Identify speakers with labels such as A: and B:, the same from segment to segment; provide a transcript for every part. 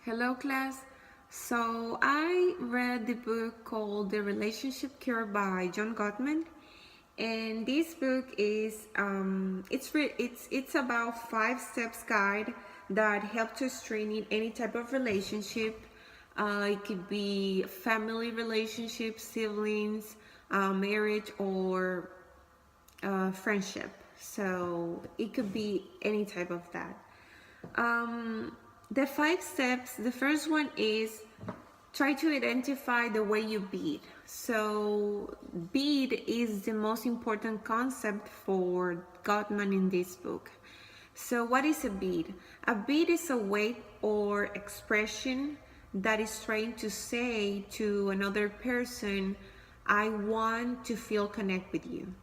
A: Hello class. So I read the book called The Relationship Cure by John Gottman, and this book is it's about 5 steps guide that help to strengthen any type of relationship. It could be family relationships, siblings, marriage, or friendship. So it could be any type of that. The 5 steps, the first one is try to identify the way you beat. So beat is the most important concept for Gottman in this book. So what is a beat? A beat is a way or expression that is trying to say to another person, I want to feel connect with you.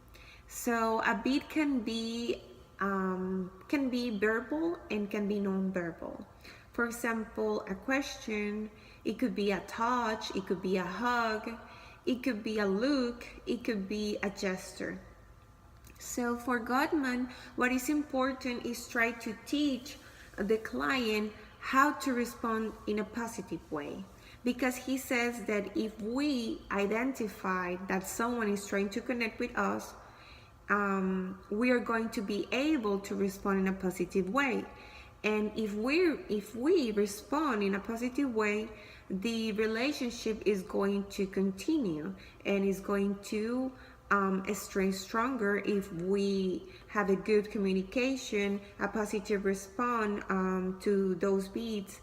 A: So a beat can be verbal and can be non-verbal. For example, a question, it could be a touch, it could be a hug, it could be a look, it could be a gesture. So for Gottman, what is important is try to teach the client how to respond in a positive way. Because he says that if we identify that someone is trying to connect with us, we are going to be able to respond in a positive way. And if we respond in a positive way, the relationship is going to continue and is going to strengthen stronger if we have a good communication, a positive response to those beats,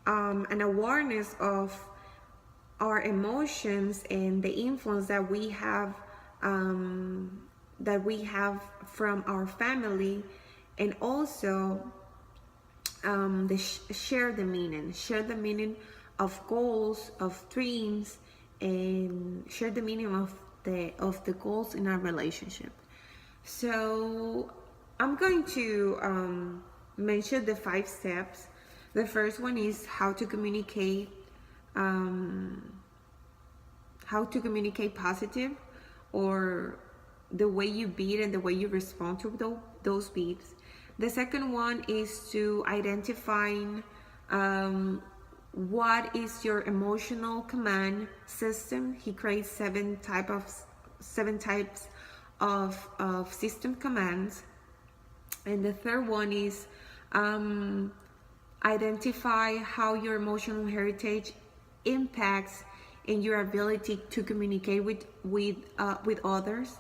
A: an awareness of our emotions and the influence that we have from our family, and also share the meaning of goals, of dreams, and share the meaning of the goals in our relationship. So I'm going to mention the 5 steps. The first one is how to communicate positive, or the way you beat and the way you respond to those beats. The second one is to identifying what is your emotional command system. He creates seven types of system commands. And the third one is identify how your emotional heritage impacts in your ability to communicate with others.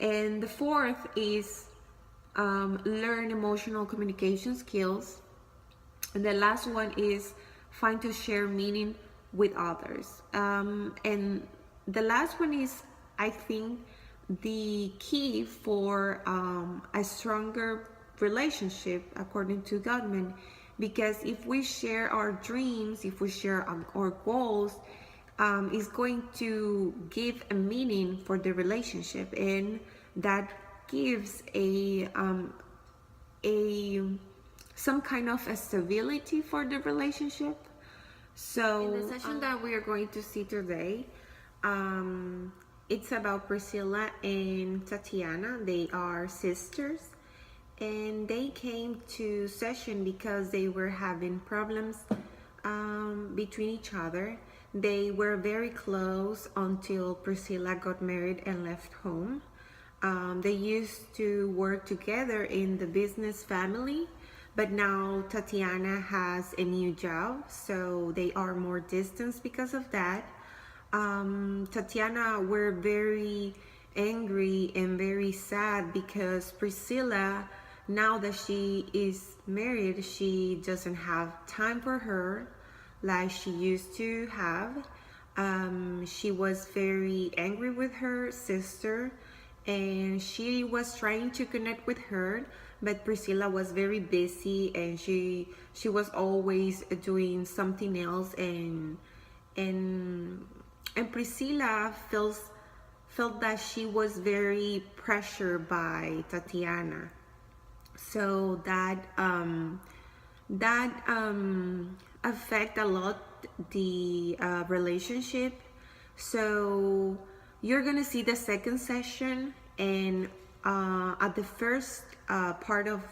A: And the fourth is learn emotional communication skills. And the last one is find to share meaning with others. And the last one is, I think, the key for a stronger relationship, according to Gottman. Because if we share our dreams, if we share our goals, is going to give a meaning for the relationship, and that gives some kind of a stability for the relationship. So in the session that we are going to see today, it's about Priscilla and Tatiana. They are sisters, and they came to session because they were having problems between each other. They were very close until Priscilla got married and left home. They used to work together in the business family, but now Tatiana has a new job, so they are more distant because of that. Tatiana were very angry and very sad because Priscilla, now that she is married, she doesn't have time for her like she used to have. She was very angry with her sister, and she was trying to connect with her, but Priscilla was very busy, and she was always doing something else, and Priscilla felt that she was very pressured by Tatiana. So that affect a lot the relationship. So you're gonna see the second session, and at the first part of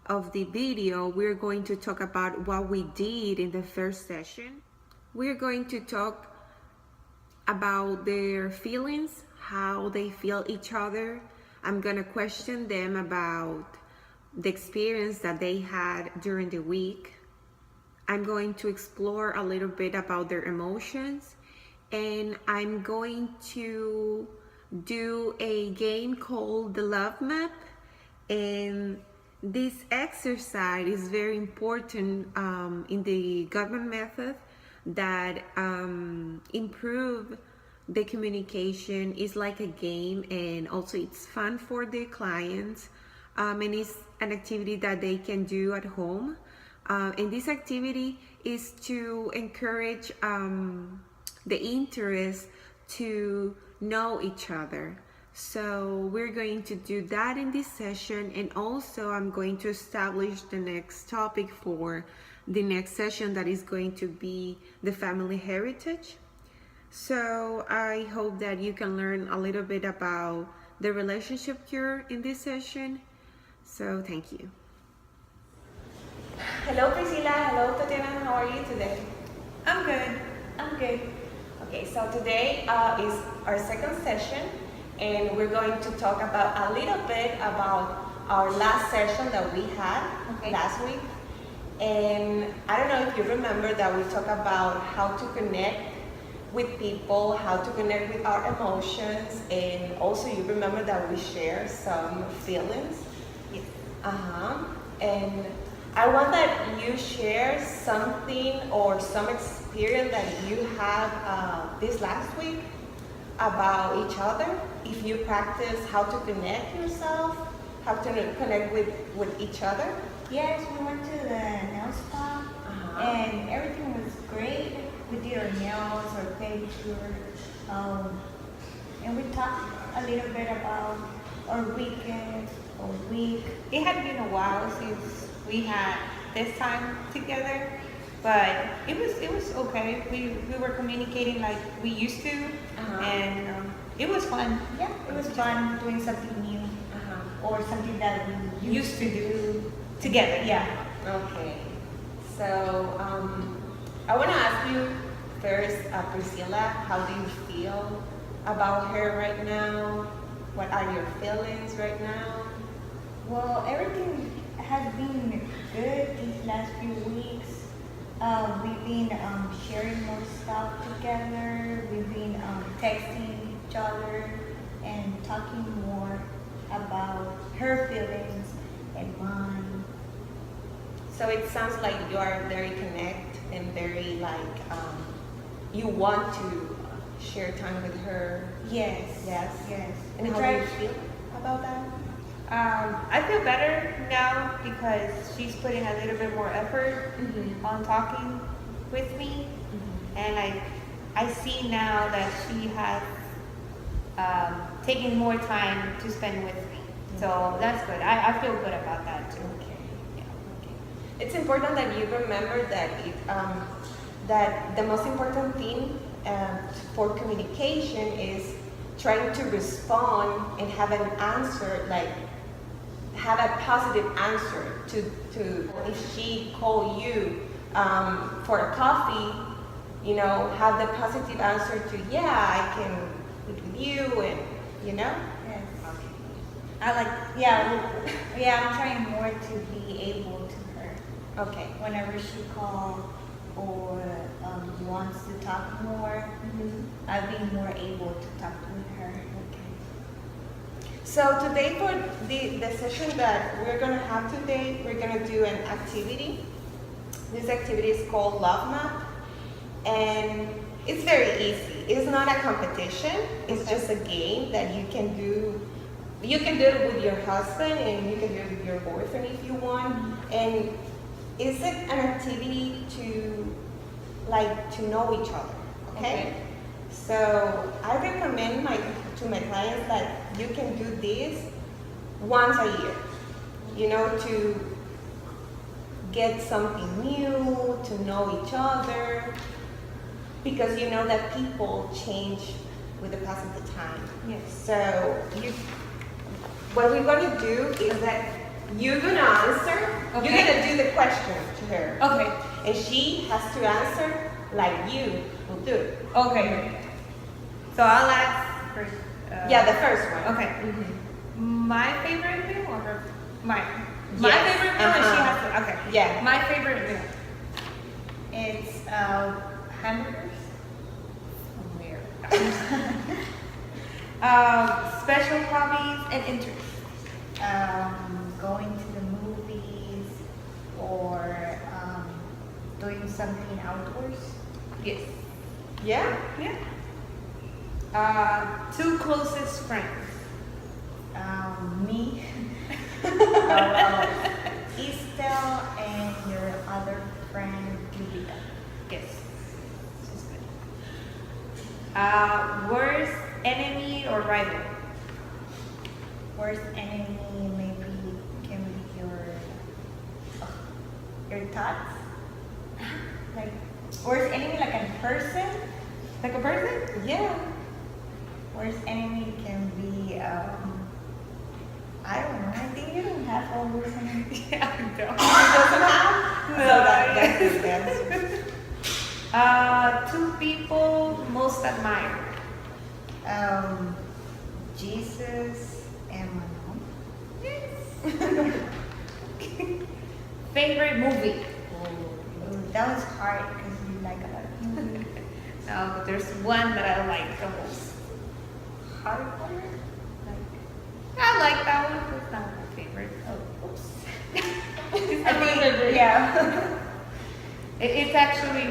A: of the video, we're going to talk about what we did in the first session. We're going to talk about their feelings, how they feel each other. I'm gonna question them about the experience that they had during the week. I'm going to explore a little bit about their emotions, and I'm going to do a game called the Love Map. And this exercise is very important in the Gottman method that improve the communication. Is like a game, and also it's fun for the clients, and it's an activity that they can do at home. And this activity is to encourage the interest to know each other. So we're going to do that in this session, and also I'm going to establish the next topic for the next session, that is going to be the family heritage. So I hope that you can learn a little bit about the relationship cure in this session. So thank you. Hello Priscilla, hello Tatiana, how are you today?
B: I'm good.
A: I'm good. Okay, so today is our second session, and we're going to talk about a little bit about our last session that we had last week. And I don't know if you remember that we talked about how to connect with people, how to connect with our emotions, and also you remember that we share some feelings.
B: Yes.
A: And I want that you share something or some experience that you had this last week about each other. If you practice how to connect yourself, how to connect with each other.
B: Yes, we went to the nail spa and everything was great. We did our nails, our pedicure, and we talked a little bit about our weekend or week. It had been a while since we had this time together, but it was okay. We were communicating like we used to, and it was fun. Yeah, it was fun doing something new or something that we used to do together. Yeah.
A: Okay. So I want to ask you first, Priscilla, how do you feel about her right now? What are your feelings right now?
B: Well, everything has been good these last few weeks. We've been sharing more stuff together. We've been texting each other and talking more about her feelings and mine.
A: So it sounds like you are very connected and very you want to share time with her.
B: Yes.
A: Yes.
B: Yes.
A: And how do you feel about that?
B: I feel better now because she's putting a little bit more effort on talking with me, and I see now that she has taken more time to spend with me. So that's good. I feel good about that too.
A: Okay. Yeah. Okay. It's important that you remember that that the most important thing for communication is trying to respond and have an answer, like have a positive answer to if she call you for a coffee, have the positive answer to, yeah, I can meet with you, and
B: Yes. Okay. I like, I'm trying more to be able to her.
A: Okay.
B: Whenever she calls or wants to talk more, I've been more able to talk with her.
A: Okay. So today, for the session that we're going to have today, we're going to do an activity. This activity is called Love Map, and it's very easy. It's not a competition. It's just a game that you can do. You can do it with your husband, and you can do it with your boyfriend if you want. And it's an activity to know each other. Okay? So I recommend to my clients that you can do this once a year. To get something new, to know each other, because you know that people change with the passage of time.
B: Yes.
A: So what we're going to do is that you're gonna answer.
C: Okay.
A: You're gonna do the question to her,
C: Okay.
A: and she has to answer like you will do.
C: Okay. So I'll ask first.
A: Yeah, the first one.
C: Okay.
A: Mhm.
C: My favorite meal or her? My favorite meal, and she has to. Okay.
A: Yeah.
C: My favorite meal.
B: It's hamburgers.
C: Weird. Special hobbies and interests.
B: Going to the movies or doing something outdoors.
C: Yes.
A: Yeah.
C: Yeah. Two closest friends.
B: Me, Estelle, and your other friend, Lupita.
C: Yes. She's good. Worst enemy or rival?
B: Worst enemy maybe can be your thoughts. Like worst enemy like a person.
C: Like a person?
A: Yeah.
B: Worst enemy can be I don't know. I think you don't have a worst enemy.
C: Yeah, I don't.
A: Doesn't have?
C: No.
A: So that's his answer.
C: Two people most admire.
B: Jesus and my mom.
C: Yes. Favorite movie?
B: Ooh, that was hard because you like a lot of movies.
C: No, but there's one that I like the most.
B: Harry Potter?
C: I like that one, but it's not my favorite.
B: Oh, oops.
C: It's
B: I
C: not my
B: think,
C: favorite.
B: yeah.
C: It's actually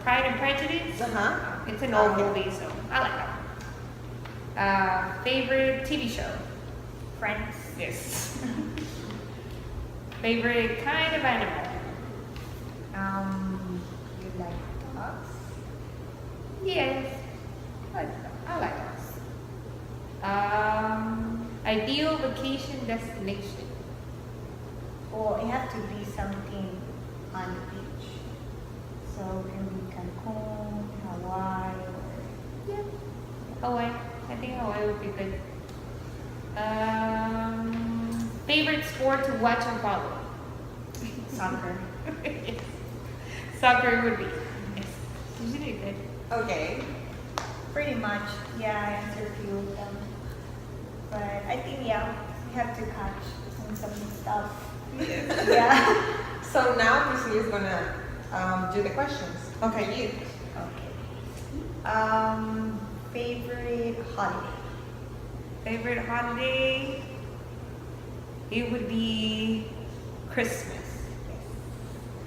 C: Pride and Prejudice.
A: Uh-huh.
C: It's an old
A: Okay.
C: movie, so I like that one. Favorite TV show?
B: Friends.
C: Yes. Favorite kind of animal?
B: You like dogs?
C: Yes. I like dogs. Ideal vacation destination?
B: Or it has to be something on the beach. So it can be Cancun, Hawaii, or
C: Yeah. Hawaii. I think Hawaii would be good. Favorite sport to watch and follow?
B: soccer.
C: Yes. Soccer would be. Yes. You did good.
A: Okay.
B: Pretty much, yeah, I answered a few of them. But I think, yeah, we have to catch on some stuff.
A: Yes.
B: Yeah.
A: So now Priscilla is gonna do the questions.
C: Okay.
A: For you.
B: Okay. Favorite holiday?
C: Favorite holiday? It would be Christmas.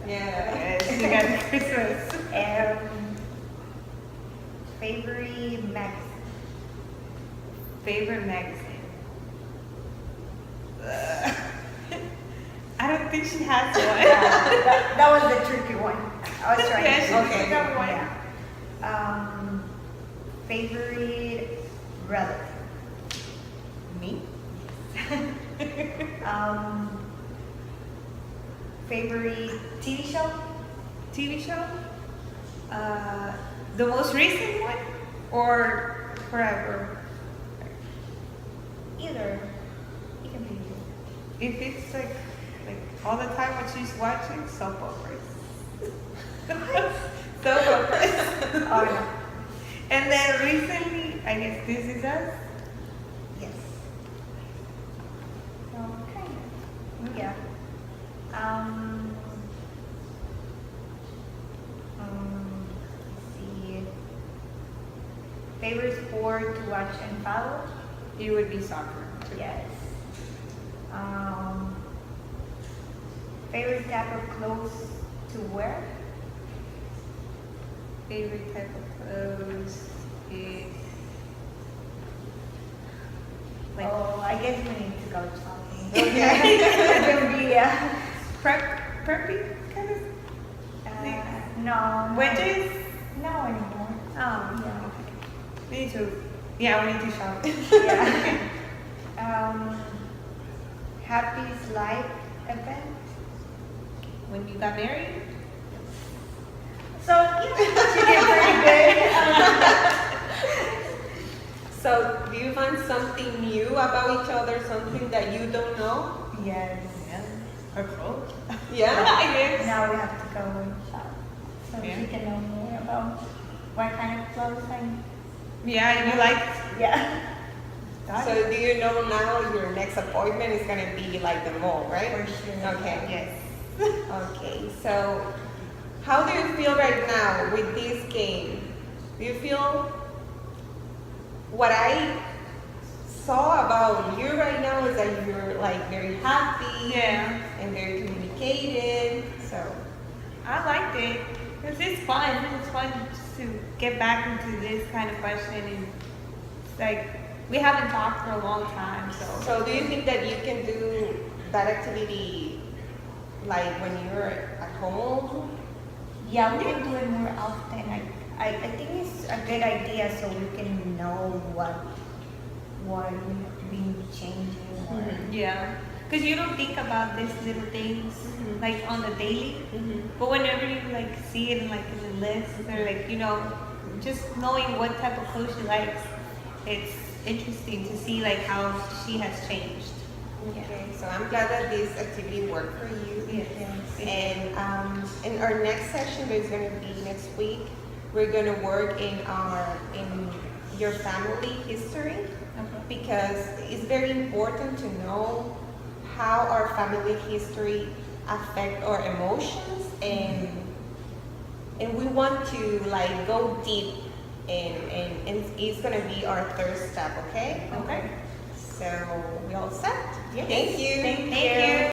A: Yeah.
C: Yes, we got Christmas.
B: Favorite magazine?
C: Favorite magazine? I don't think she has one.
B: That was the tricky one. I was trying
C: Yeah,
B: to
C: she
A: Okay.
C: got one.
B: Yeah. Favorite relative?
A: Me?
B: Favorite TV show?
C: TV show? The most recent one? Or forever?
B: Either. It can be either.
C: If it's like all the time what she's watching, soap operas. Soap operas.
B: Oh no.
C: And then recently, I guess This Is Us.
B: Yes. Okay. Yeah. Let's see. Favorite sport to watch and follow?
C: It would be soccer. Too.
B: Yes. Favorite type of clothes to wear?
C: Favorite type of clothes is like
B: Oh, I guess we need to go shopping.
A: Okay.
B: It can be,
C: preppy kind of.
B: no.
C: Wedges?
B: No anymore.
C: Oh,
B: Yeah.
C: we need to. Yeah, we need to shop.
B: Yeah. Happy's Life event.
C: When you got married?
B: So yeah, she did pretty good.
A: So do you find something new about each other, something that you don't know
B: Yes.
C: Yeah. Or clothes.
A: Yeah.
C: I guess.
B: Now we have to go and shop so
C: Yeah.
B: she can know more about what kind of clothes I
C: Yeah, you like.
B: Yeah.
A: So do you know now your next appointment is gonna be like the mall, right?
B: For sure.
A: Okay.
C: Yes.
A: Okay. So how do you feel right now with this game? Do you feel what I saw about you right now is that you're like very happy
C: Yeah.
A: and very communicated. So
C: I liked it. Cause it's fun. It's fun just to get back into this kind of question, and it's like we haven't talked for a long time.
A: So do you think that you can do that activity like when you're at home?
B: Yeah, we can do it more often. I think it's a good idea so we can know what we need changing or
C: Yeah. Cause you don't think about these little things
A: Mhm.
C: like on the daily,
A: Mm-hmm.
C: but whenever you like see it in like in the list or like just knowing what type of clothes she likes, it's interesting to see like how she has changed.
A: Okay, so I'm glad that this activity worked for you.
C: Yes.
A: And in our next session, that is going to be next week, we're going to work in your family history
C: Okay.
A: because it's very important to know how our family history affect our emotions and we want to like go deep and it's going to be our third step, okay?
C: Okay.
A: So we all set?
B: Yes.
A: Thank you.
B: Thank
C: Thank you.